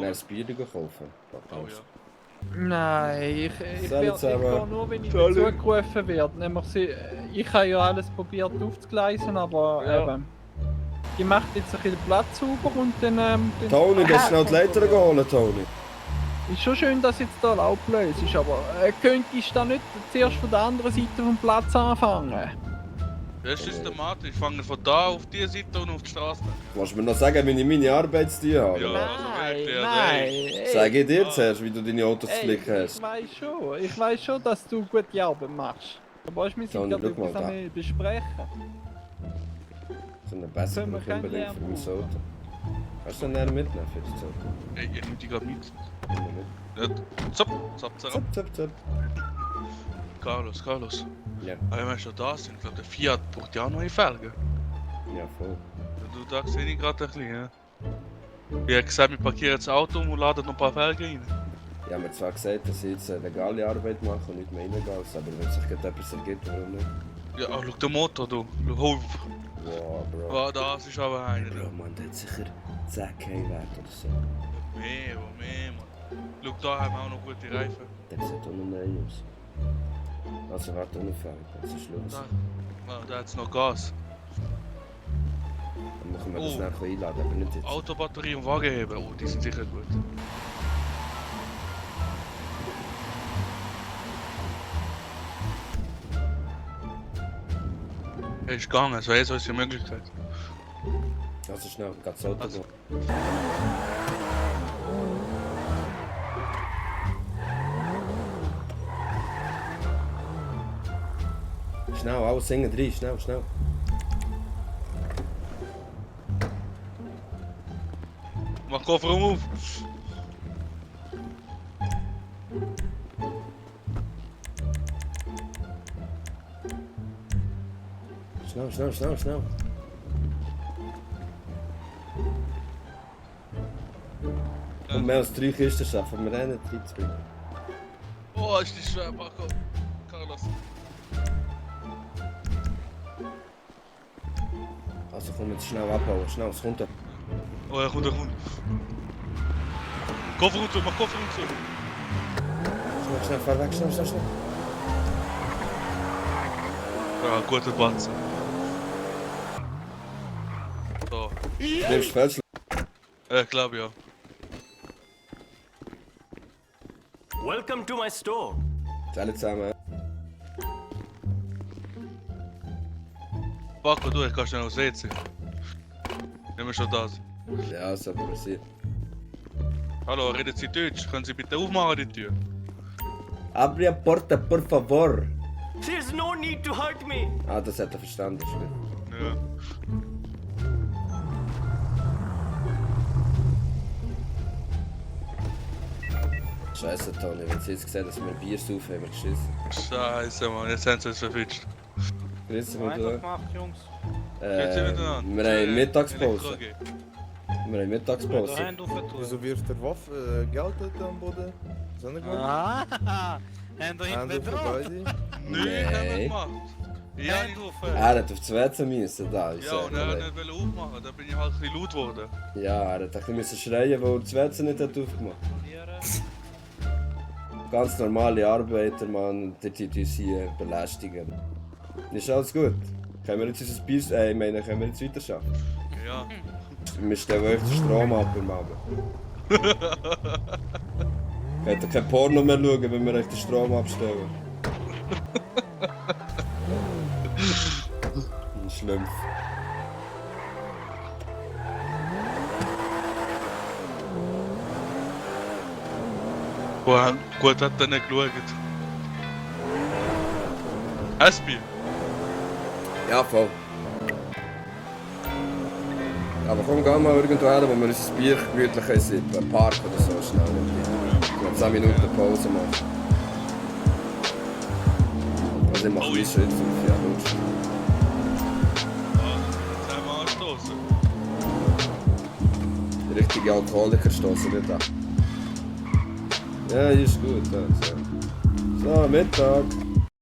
Kann er ein Bier kaufen? Oh ja. Nein, ich gehe nur, wenn ich Salut. dazugerufen werde. Nämlich ich habe ja alles probiert aufzugleisen, aber Ja. eben. Die macht jetzt ein bisschen den Platz sauber und dann... Tony, du hast schnell die Leiter geholt, Tony. Ist schon schön, dass jetzt hier lautlos ist, aber könntest du da nicht zuerst von der anderen Seite vom Platz anfangen? Das ist systematisch. Ich fange von da auf die Seite und auf die Straße. Willst du mir noch sagen, wie ich meine Arbeitszeit habe? Ja. oder? Also wirklich, nein. ey. Sag ich dir zuerst, wie du deine Autos zu flicken Ich hast. weiß schon, dass du gute Arbeit machst. Aber wir sind Tony, gerade schau mal etwas da. am besprechen. So eine besser Können wir brauche unbedingt keinen für mein Lärm Auto. Kannst du den dann mitnehmen für das Auto? Ey, ich nehme die gerade mit. Nimm ihn mit. Ja, Zap, zap, zap. Zap, zap, zap. Carlos. Ja, Wenn wir schon da sind, ich glaube der Fiat braucht ja auch neue Felgen. ja, voll. Du da sehe ich gerade ein bisschen, ja. Wie er gesagt, wir parkieren das Auto und laden noch ein paar Felgen rein. Ich habe mir zwar gesagt, dass ich jetzt eine legale Arbeit mache und nicht mehr illegales, aber wenn sich gerade etwas ergibt, warum nicht? Ja, oh, schau den Motor, du. Schau auf. Wow, Bro. Oh, das ist aber einer. Bro, man, der hat sicher 10k wert oder so. Mehr, Mann. Schau, da haben wir auch noch gute Reifen. Der sieht auch noch neu aus. Also warte, unauffällig, das ist Schluss. Da, da hat es noch Gas. Dann machen wir das Oh. nachher einladen, aber nicht jetzt. Autobatterie und Wagenheber, oh, die sind sicher gut. Er ist gegangen, das wäre jetzt unsere Möglichkeit. Also schnell, geht das Auto Also. gehen. Schnell, alles hinten rein, schnell. Mach Kofferraum auf! Schnell. Und mehr als 3 Kisten schaffen wir einen reinzubringen. Oh, ist die schwer, Marco. Carlos. Also komm jetzt schnell abbauen, schnell, es kommt. Oh, er kommt. Kofferraum zu, mach Kofferraum zu. Schnell, fahr weg, schnell. Ja, guter Batzen. So, Nimmst Feldschlag. glaube ja. Welcome to my store. Alle zusammen. Marco, du, ich kann schnell aufs WC. Wenn wir schon da sind. Ja, so passiert. Hallo, reden Sie Deutsch? Können Sie bitte aufmachen die Tür? Abri a porta, por favor. There's no need to hurt me. Ah, das hat er verstanden, ist gut. Ja. Scheiße, Tony, wenn sie jetzt gesehen dass wir Bier saufen, haben wir geschissen. Scheiße, Mann, jetzt haben sie uns verwitscht. Grüezi Einfach miteinander. gemacht, Jungs. Grüezi miteinander. Wir haben Mittagspause. Elektro-AG. Wir haben Mittagspause. Da Hände aufentun. Wieso wirft der Waffe Geld dort am Boden? Ist das nicht gut? Ah, Hände hinten Hände auf drauf. beide. Nein, haben wir Nein. gemacht. Ja, Hände auf. Er hat auf die WC müssen, da. Ich ja, sag und er mal. hat nicht aufmachen, da bin ich halt ein bisschen laut geworden. Ja, er hat ein bisschen schreien, weil das WC nicht hat aufgemacht. Ganz normale Arbeiter, Mann, die uns hier belästigen. Ist alles gut? Können wir jetzt unser Bier, ich meine, können wir jetzt weiter schaffen? Ja. Wir stellen euch den Strom ab am Abend. Könnt ihr kein Porno mehr schauen, wenn wir euch den Strom abstellen? Schlimm. Boah, gut hat er nicht geschaut. Aspi. Ja, voll. Aber komm, geh mal irgendwo her, wo wir unser Bier gemütlich sippen. Ein Park oder so schnell. Noch 10 Minuten Pause machen. Also ich mache Oh, mich schon jetzt auf, ja, lutsch. Ja, jetzt haben wir angestoßen. Die richtige Alkoholiker stoßen nicht an. Ja, ist gut. Ja, so. So, Mittag.